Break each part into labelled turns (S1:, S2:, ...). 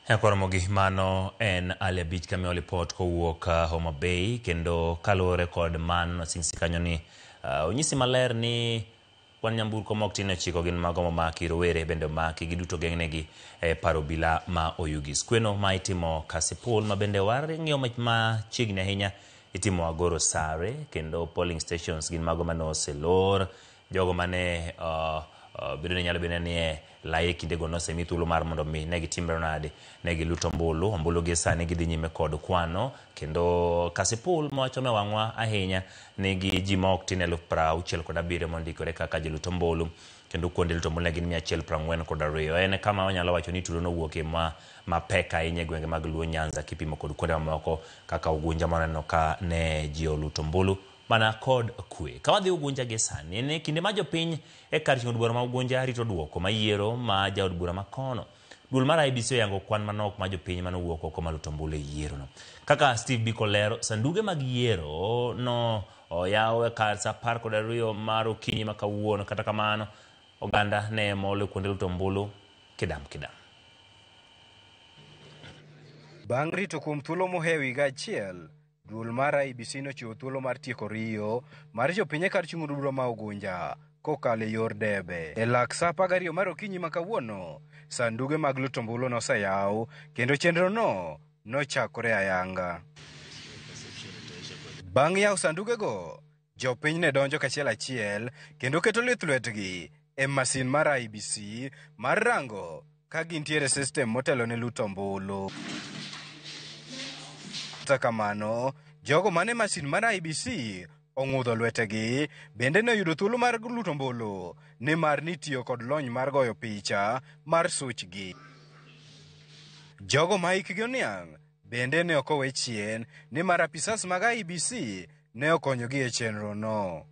S1: Koromogi mano en Ali Abich kamiyo report kowuok Homa Bay kendo kalore kod man sinsi kanyo ni onyisi maler ni kwan nyamburko mok tin ochiko gin mago momaki, rowere bende omaki, giduto geng'negi paro bila ma oyugis. Kweno ma itimo Kasipul ma bende ng'iyo ma chiegni ahinya itimo Agoro Sare, kendo polling stations gin mago mane oselor, jogo mane bedo ni nyalo bedo ni laye kinde go nosemi thuolo mar mondo mi negi timbre nade, negi luto ombulu gi sani gidhi nyime kod kwano, kendo Kasipul mowacho me wang'wa ahinya negi ji ma ok tin 67,000 mondikore kaka jiluto ombulu, kendo kuonde luto ombulu gin 142. En kama wanyalo wacho ni tulo nowuoke ma pek ahinya e gwenge mag Luo, Nyanza kipimo kod kuonde mamoko kaka Ugunja moneno ka ne ji oluto ombulu mana kod kwe. Kawadhi Ugunja gi sani ne kinde ma jopiny kar ting'o od bura ma Ugunja rito duoko mayiero ma jaod bura makono. Duol mar IEBC oyango kwan manok ma jopiny manowuok oko maluto ombulu e yiero no. Kaka Steve Biko lero, sanduge mag yiero no oyaw kar sa 12 mar okinyi ma kawuono, kata kamano oganda ne molo kuonde luto ombulu kidam.
S2: Bang' rito kuom thuolo mohewi higa achiel, duol mar IEBC nochiwo thuolo mar tieko riyo mar jopiny kar chung' od bura ma Ugunja kokalo e yor debe. E lak sa 12 mar okinyi ma kawuono, sanduge mag luto ombulu noseyaw kendo chenro no nochakore ayanga. Bang' yaw sandugego, jopiny ne donjo kachiel achiel kendo keto lwetgi e masin mar IEBC mar rango ka gintiere system motelo ne luto ombulu. Kata kamano, jogo mane masin mar IEBC ong'udho lwetegi bende ne oyudo thuolo mar luto ombulu nimar nitiyo kod lony mar goyo picha mar suchgi. Jogo ma hikgi oniang' bende ne ok owe chien nimar apisas mag IEBC ne okonyogi e chenro no.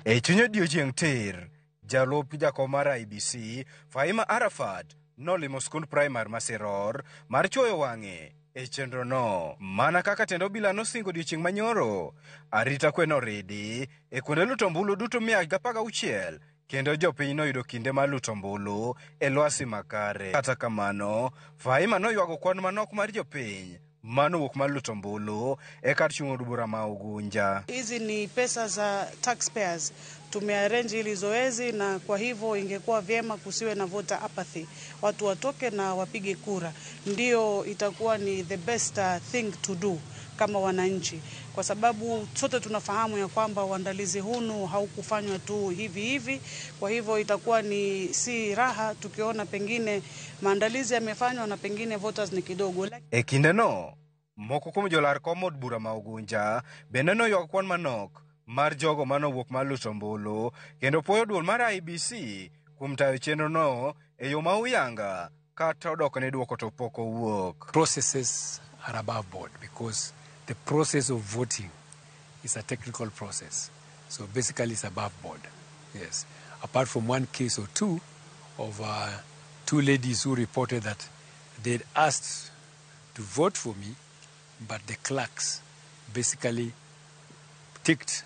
S2: E chuny odiechieng' tir, jalup jakom mar IEBC Fahima Arafat nolimo skund primar Masiror mar chuoyo wang'e e chenro no. Mana kaka tendo obila nosingo odiechieng' manyoro, arita kwe noridi e kuonde luto ombulu duto 116 kendo jopiny noyudo kinde mar luto ombulu e lwasi makare. Kata kamano, Fahima noywago kwan manok mar jopiny manowuok mar luto ombulu e kar chung' od bura ma Ugunja.
S3: Hizi ni pesa za taxpayers. Tumearrange hili zoezi na kwa hivyo ingekuwa vyema kusiwe na voter apathy. Watu watoke na wapige kura. Ndio itakuwa ni the best thing to do kama wananchi. Kwa sababu sote tunafahamu ya kwamba uandalizi hunu haukufanywa tu hivi. Kwa hivyo itakuwa ni si raha tukiona pengine maandalizi yamefanywa na pengine voters ni kidogo.
S2: E kinde no, moko kuom jolar kom od bura ma Ugunja bende noywago kwan manok mar jogo manowuok mar luto ombulu kendo puoyo duol mar IEBC kuom tayo chenro no e yo ma uyanga kata odok ne duoko to pok owuok.
S4: Processes are above board because the process of voting is a technical process. So basically it's above board. Yes. Apart from one case or two of two ladies who reported that they'd asked to vote for me, but the clerks basically ticked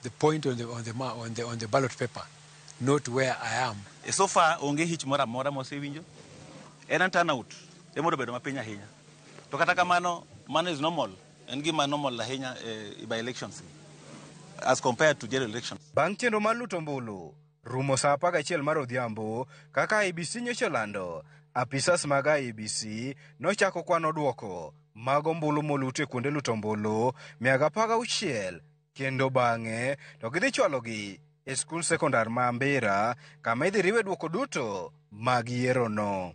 S4: the point on the ballot paper, not where I am.
S5: So far, onge hich mora mosewinjo. En turnout. Emodo bedo mapiny ahinya. To kata kamano, mano is normal. En gima normal ahinya by elections as compared to general elections.
S2: Bang' chenro mar luto ombulu, rumo sa 11 mar odhiambo, kaka IEBC nyocha lando, apisas mag IEBC nochako kwano duoko mag ombulu molute kuonde luto ombulu 116 kendo bang'e to gidhi chwalogi e skul sekondar ma Ambira kama idhi riwe duoko duto mag yiero no.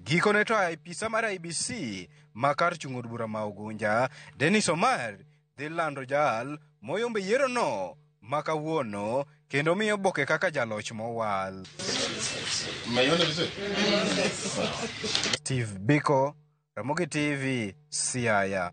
S2: Gikone to apisa mar IEBC ma kar chung' od bura ma Ugunja, Dennis Omar, dhi lando jal moyombe yiero no ma kawuono kendo miyo boke kaka jaloch mowal. Steve Biko, Ramogi TV, Siaya.